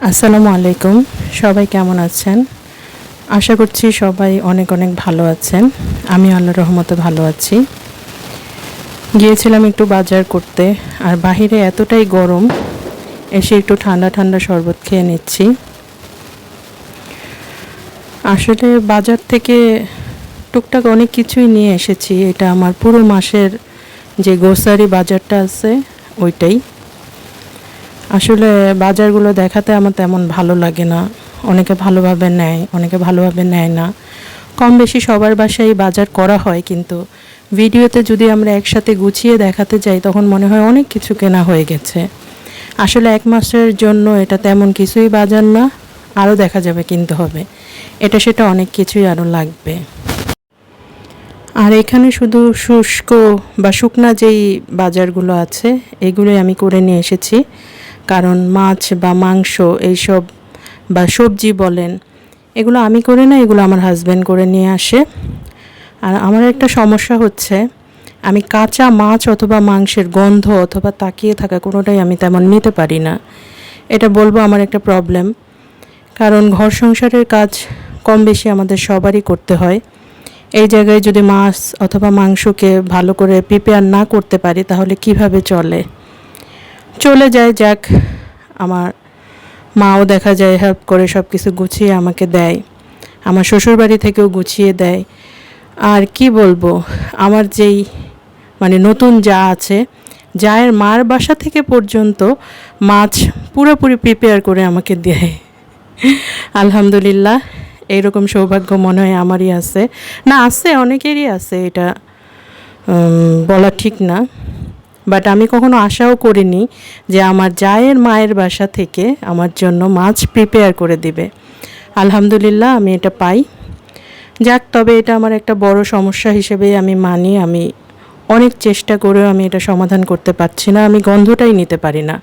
আসসালামু আলাইকুম। সবাই কেমন আছেন? আশা করছি সবাই অনেক অনেক ভালো আছেন। আমি আল্লাহর রহমতে ভালো আছি। গিয়েছিলাম একটু বাজার করতে, আর বাহিরে এতটাই গরম, এসে একটু ঠান্ডা ঠান্ডা শরবত খেয়ে নিচ্ছি। আসলে বাজার থেকে টুকটাক অনেক কিছুই নিয়ে এসেছি। এটা আমার পুরো মাসের যে গ্রোসারি বাজারটা আছে ওইটাই। আসলে বাজারগুলো দেখাতে আমার তেমন ভালো লাগে না। অনেকে ভালোভাবে নেয়, অনেকে ভালোভাবে নেয় না। কম বেশি সবার বাসায় বাজার করা হয়, কিন্তু ভিডিওতে যদি আমরা একসাথে গুছিয়ে দেখাতে যাই তখন মনে হয় অনেক কিছু কেনা হয়ে গেছে। আসলে এক মাসের জন্য এটা তেমন কিছুই বাজার না, আরও দেখা যাবে কিনতে হবে। এটা সেটা অনেক কিছুই আরও লাগবে। আর এখানে শুধু শুষ্ক বা শুকনা যেই বাজারগুলো আছে এগুলোই আমি করে নিয়ে এসেছি। কারণ মাছ বা মাংস এইসব বা সবজি বলেন, এগুলো আমি করি না, এগুলো আমার হাজব্যান্ড করে নিয়ে আসে। আর আমার একটা সমস্যা হচ্ছে, আমি কাঁচা মাছ অথবা মাংসের গন্ধ অথবা তাকিয়ে থাকা কোনোটাই আমি তেমন নিতে পারি না। এটা বলবো আমার একটা প্রবলেম। কারণ ঘর সংসারের কাজ কম বেশি আমাদের সবারই করতে হয়। এই জায়গায় যদি মাছ অথবা মাংসকে ভালো করে প্রিপেয়ার না করতে পারি তাহলে কিভাবে চলে যায়। যাক, আমার মাও দেখা যায় হেল্প করে সব কিছু গুছিয়ে আমাকে দেয়, আমার শ্বশুরবাড়ি থেকেও গুছিয়ে দেয়। আর কি বলবো, আমার যেই নতুন যা আছে, জায়ের মার বাসা থেকে পর্যন্ত মাছ পুরোপুরি প্রিপেয়ার করে আমাকে দেয়। আলহামদুলিল্লাহ, এইরকম সৌভাগ্য মনে হয় আমারই আছে। না, আছে, অনেকেরই আছে, এটা বলা ঠিক না। বাট আমি কখনো আশাও করিনি যে আমার জায়ের মায়ের বাসা থেকে আমার জন্য মাছ প্রিপেয়ার করে দিবে। আলহামদুলিল্লাহ, আমি এটা পাই। যাক, তবে এটা আমার একটা বড় সমস্যা হিসেবে আমি মানি। আমি অনেক চেষ্টা করেও আমি এটা সমাধান করতে পারছি না। আমি গন্ধটাই নিতে পারি না।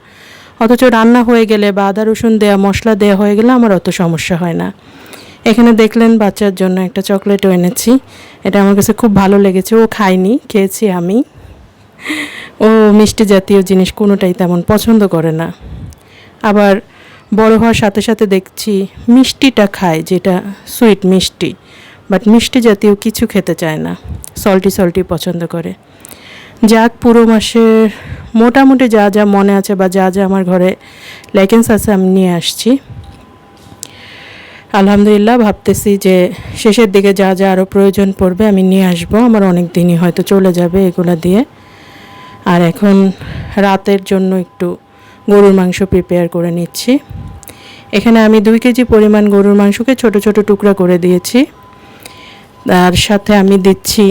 অথচ রান্না হয়ে গেলে বা আদা রসুন দেওয়া মশলা দেওয়া হয়ে গেলে আমার অত সমস্যা হয় না। এখানে দেখলেন বাচ্চার জন্য একটা চকলেটও এনেছি। এটা আমার কাছে খুব ভালো লেগেছে। ও খায়নি, খেয়েছি আমি। ও মিষ্টি জাতীয় জিনিস কোনোটাই তেমন পছন্দ করে না। আবার বড় হওয়ার সাথে সাথে দেখছি মিষ্টিটা খায়, যেটা সুইট মিষ্টি, বাট মিষ্টি জাতীয় কিছু খেতে চায় না, সল্টি পছন্দ করে। যাক, পুরো মাসের মোটামুটি যা যা মনে আছে বা যা যা আমার ঘরে লাইকেন্স আছে আমি নিয়ে আসছি। আলহামদুলিল্লাহ, ভাবতেছি যে শেষের দিকে যা যা আরও প্রয়োজন পড়বে আমি নিয়ে আসবো। আমার অনেক দিনই হয়তো চলে যাবে এগুলো দিয়ে। আর এখন রাতের জন্য একটু গরুর মাংস প্রিপেয়ার করে নিচ্ছি। এখানে আমি 2 কেজি পরিমাণ গরুর মাংসকে ছোট ছোট টুকরা করে দিয়েছি। তার সাথে আমি দিচ্ছি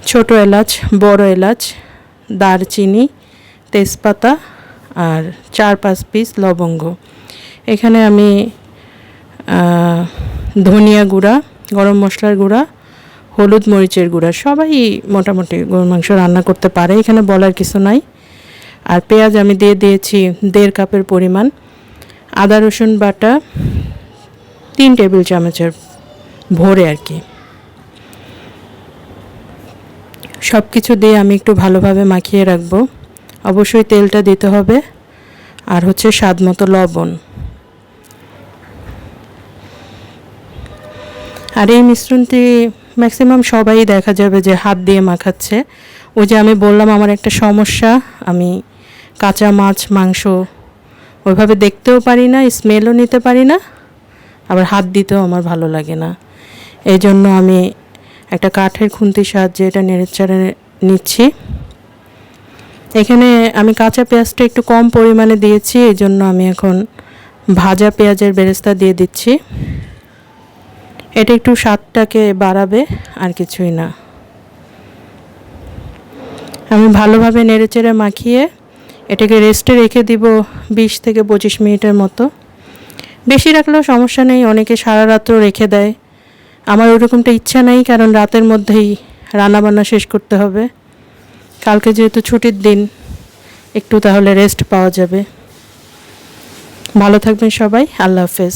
ছোট এলাচ, বড় এলাচ, দারচিনি, তেজপাতা আর 4-5 পিস লবঙ্গ। এখানে আমি ধনিয়া গুঁড়া, গরম মশলার গুঁড়া, হলুদ মরিচের গুঁড়া, সবাই মোটামুটি গরুর মাংস রান্না করতে পারে, এখানে বলার কিছু নাই। আর পেঁয়াজ আমি দিয়ে দিয়েছি 1.5 কাপের পরিমাণ। আদা রসুন বাটা 3 টেবিল চামচের ভরে আর কি। সব কিছু দিয়ে আমি একটু ভালোভাবে মাখিয়ে রাখবো। অবশ্যই তেলটা দিতে হবে, আর হচ্ছে স্বাদ মতো লবণ। আর এই মিশ্রণটি ম্যাক্সিমাম সবাই দেখা যাবে যে হাত দিয়ে মাখাচ্ছে। ওই যে আমি বললাম আমার একটা সমস্যা, আমি কাঁচা মাছ মাংস ওইভাবে দেখতেও পারি না, স্মেলও নিতে পারি না, আবার হাত দিতেও আমার ভালো লাগে না। এই জন্য আমি একটা কাঠের খুন্তির সাহায্যে এটা নেড়েচেড়ে নিচ্ছি। এখানে আমি কাঁচা পেঁয়াজটা একটু কম পরিমাণে দিয়েছি, এই জন্য আমি এখন ভাজা পেঁয়াজের বেরেস্তা দিয়ে দিচ্ছি। এটা একটু স্বাদটাকে বাড়াবে, আর কিছুই না। আমি ভালোভাবে নেড়েচেড়ে মাখিয়ে এটাকে রেস্টে রেখে দিব 20 থেকে 25 মিনিটের মতো। বেশি রাখলেও সমস্যা নেই, অনেকে সারা রাতও রেখে দেয়। আমার ওরকমটা ইচ্ছা নেই, কারণ রাতের মধ্যেই রান্নাবান্না শেষ করতে হবে। কালকে যেহেতু ছুটির দিন, একটু তাহলে রেস্ট পাওয়া যাবে। ভালো থাকবেন সবাই, আল্লাহ হাফেজ।